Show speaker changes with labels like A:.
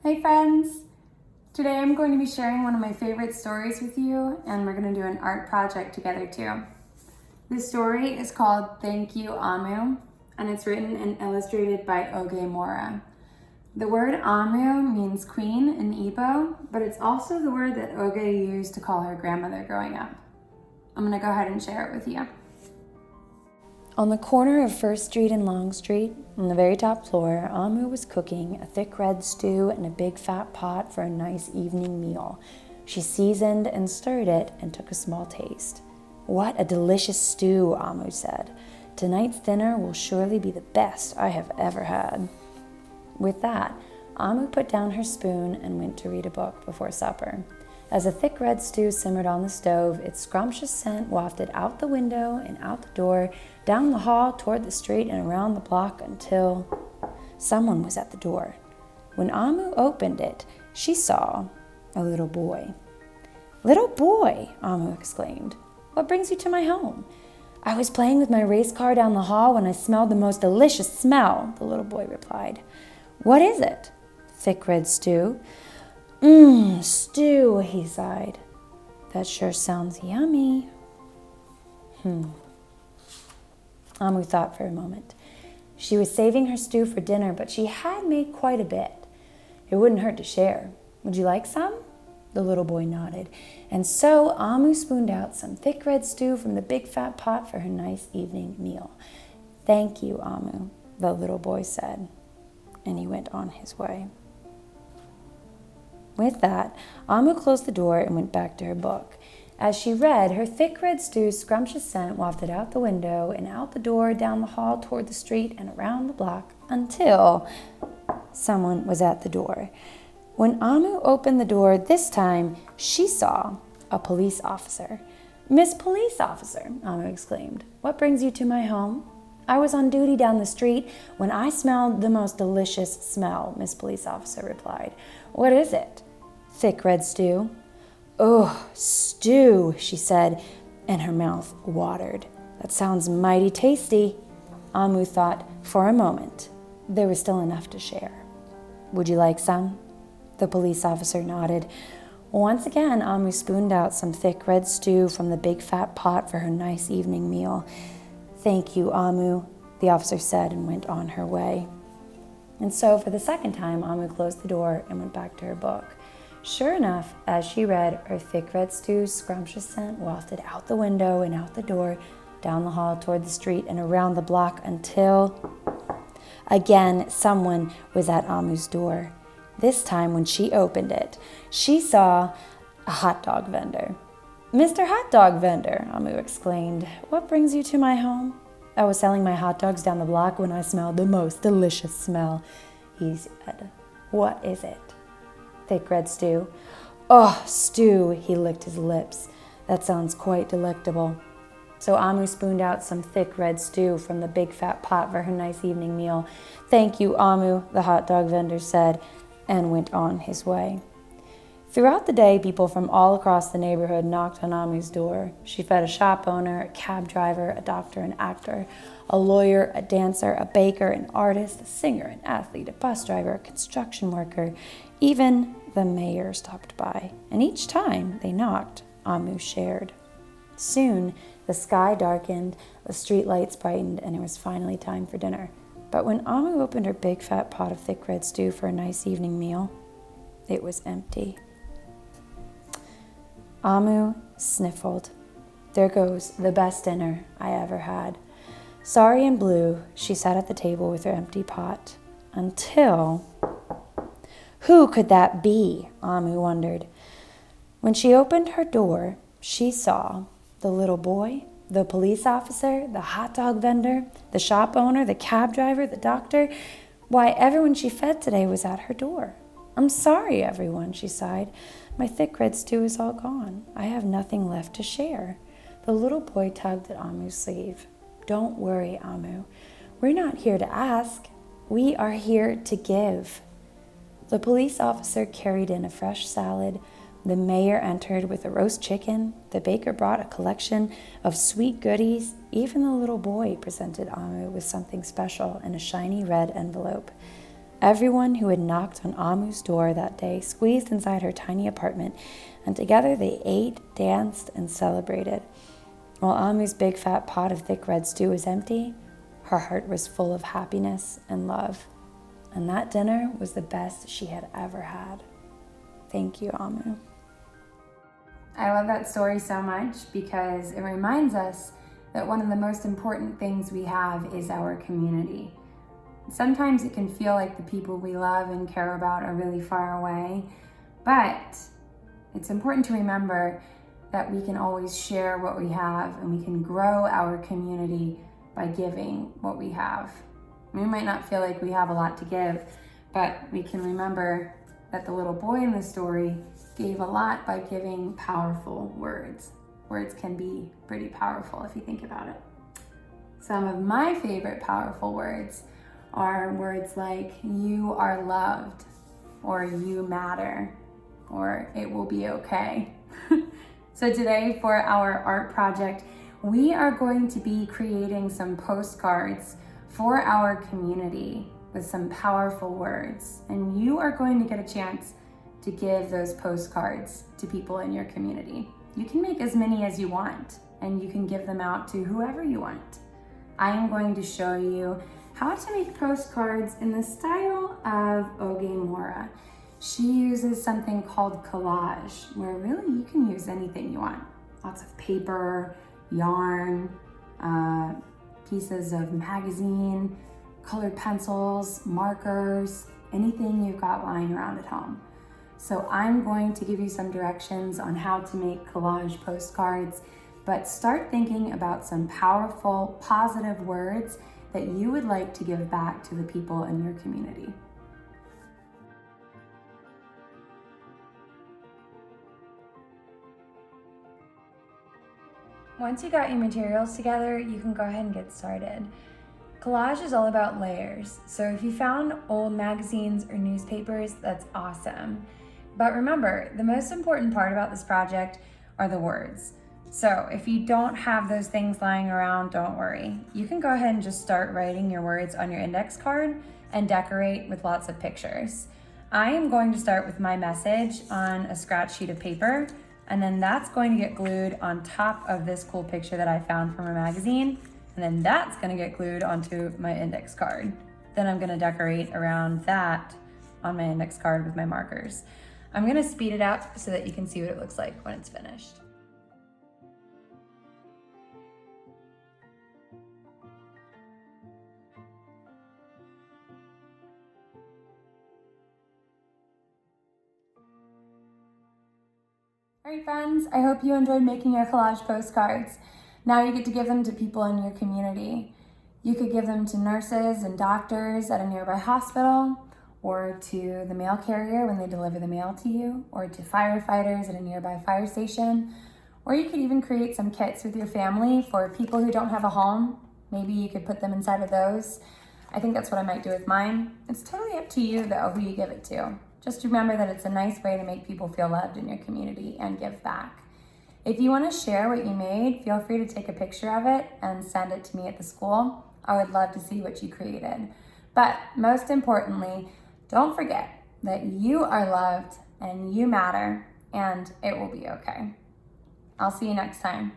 A: Hey friends! Today I'm going to be sharing one of my favorite stories with you, and we're going to do an art project together too. This story is called Thank You, Amu, and it's written and illustrated by Oge Mora. The word Amu means queen in Igbo, but it's also the word that Oge used to call her grandmother growing up. I'm going to go ahead and share it with you.
B: On the corner of First Street and Long Street, on the very top floor, Amu was cooking a thick red stew in a big fat pot for a nice evening meal. She seasoned and stirred it and took a small taste. "What a delicious stew," Amu said. "Tonight's dinner will surely be the best I have ever had." With that, Amu put down her spoon and went to read a book before supper. As the thick red stew simmered on the stove, its scrumptious scent wafted out the window and out the door, down the hall, toward the street, and around the block until someone was at the door. When Amu opened it, she saw a little boy. "Little boy," Amu exclaimed, "what brings you to my home?" "I was playing with my race car down the hall when I smelled the most delicious smell," the little boy replied. "What is it?" "Thick red stew." Stew," he sighed. "That sure sounds yummy." Amu thought for a moment. She was saving her stew for dinner, but she had made quite a bit. It wouldn't hurt to share. "Would you like some?" The little boy nodded, and so Amu spooned out some thick red stew from the big fat pot for her nice evening meal. "Thank you, Amu," the little boy said, and he went on his way. With that, Amu closed the door and went back to her book. As she read, her thick red stew's scrumptious scent wafted out the window and out the door, down the hall, toward the street, and around the block, until someone was at the door. When Amu opened the door this time, she saw a police officer. "Miss Police Officer," Amu exclaimed, "what brings you to my home?" "I was on duty down the street when I smelled the most delicious smell," Miss Police Officer replied. "What is it?" "Thick red stew." "Oh, stew," she said, and her mouth watered. "That sounds mighty tasty." Amu thought for a moment. There was still enough to share. "Would you like some?" The police officer nodded. Once again, Amu spooned out some thick red stew from the big fat pot for her nice evening meal. "Thank you, Amu," the officer said, and went on her way. And so for the second time, Amu closed the door and went back to her book. Sure enough, as she read, her thick red stew's scrumptious scent wafted out the window and out the door, down the hall, toward the street, and around the block until again someone was at Amu's door. This time, when she opened it, she saw a hot dog vendor. "Mr. Hot Dog Vendor," Amu exclaimed, "what brings you to my home?" "I was selling my hot dogs down the block when I smelled the most delicious smell," he said. "What is it?" "Thick red stew." "Oh, stew," he licked his lips. "That sounds quite delectable." So Amu spooned out some thick red stew from the big fat pot for her nice evening meal. "Thank you, Amu," the hot dog vendor said, and went on his way. Throughout the day, people from all across the neighborhood knocked on Amu's door. She fed a shop owner, a cab driver, a doctor, an actor, a lawyer, a dancer, a baker, an artist, a singer, an athlete, a bus driver, a construction worker. Even the mayor stopped by, and each time they knocked, Amu shared. Soon, the sky darkened, the street lights brightened, and it was finally time for dinner. But when Amu opened her big fat pot of thick red stew for a nice evening meal, it was empty. Amu sniffled. "There goes the best dinner I ever had." Sorry and blue, she sat at the table with her empty pot, until who could that be? Amu wondered. When she opened her door, she saw the little boy, the police officer, the hot dog vendor, the shop owner, the cab driver, the doctor. Why, everyone she fed today was at her door. "I'm sorry, everyone," she sighed. "My thick red stew is all gone. I have nothing left to share." The little boy tugged at Amu's sleeve. "Don't worry, Amu. We're not here to ask. We are here to give." The police officer carried in a fresh salad. The mayor entered with a roast chicken. The baker brought a collection of sweet goodies. Even the little boy presented Amu with something special in a shiny red envelope. Everyone who had knocked on Amu's door that day squeezed inside her tiny apartment, and together they ate, danced, and celebrated. While Amu's big fat pot of thick red stew was empty, her heart was full of happiness and love. And that dinner was the best she had ever had. Thank you, Amu.
A: I love that story so much because it reminds us that one of the most important things we have is our community. Sometimes it can feel like the people we love and care about are really far away, but it's important to remember that we can always share what we have and we can grow our community by giving what we have. We might not feel like we have a lot to give, but we can remember that the little boy in the story gave a lot by giving powerful words. Words can be pretty powerful if you think about it. Some of my favorite powerful words are words like "you are loved," or "you matter," or "it will be okay." So today for our art project, we are going to be creating some postcards for our community with some powerful words. And you are going to get a chance to give those postcards to people in your community. You can make as many as you want, and you can give them out to whoever you want. I am going to show you how to make postcards in the style of Oge Mora. She uses something called collage, where really you can use anything you want. Lots of paper, yarn, pieces of magazine, colored pencils, markers, anything you've got lying around at home. So I'm going to give you some directions on how to make collage postcards, but start thinking about some powerful, positive words that you would like to give back to the people in your community.
B: Once you got your materials together, you can go ahead and get started. Collage is all about layers, so if you found old magazines or newspapers, that's awesome. But remember, the most important part about this project are the words. So if you don't have those things lying around, don't worry. You can go ahead and just start writing your words on your index card and decorate with lots of pictures. I am going to start with my message on a scratch sheet of paper, and then that's going to get glued on top of this cool picture that I found from a magazine, and then that's gonna get glued onto my index card. Then I'm gonna decorate around that on my index card with my markers. I'm gonna speed it up so that you can see what it looks like when it's finished.
A: All right, friends, I hope you enjoyed making your collage postcards. Now you get to give them to people in your community. You could give them to nurses and doctors at a nearby hospital, or to the mail carrier when they deliver the mail to you, or to firefighters at a nearby fire station, or you could even create some kits with your family for people who don't have a home. Maybe you could put them inside of those. I think that's what I might do with mine. It's totally up to you though who you give it to. Just remember that it's a nice way to make people feel loved in your community and give back. If you want to share what you made, feel free to take a picture of it and send it to me at the school. I would love to see what you created. But most importantly, don't forget that you are loved and you matter, and it will be okay. I'll see you next time.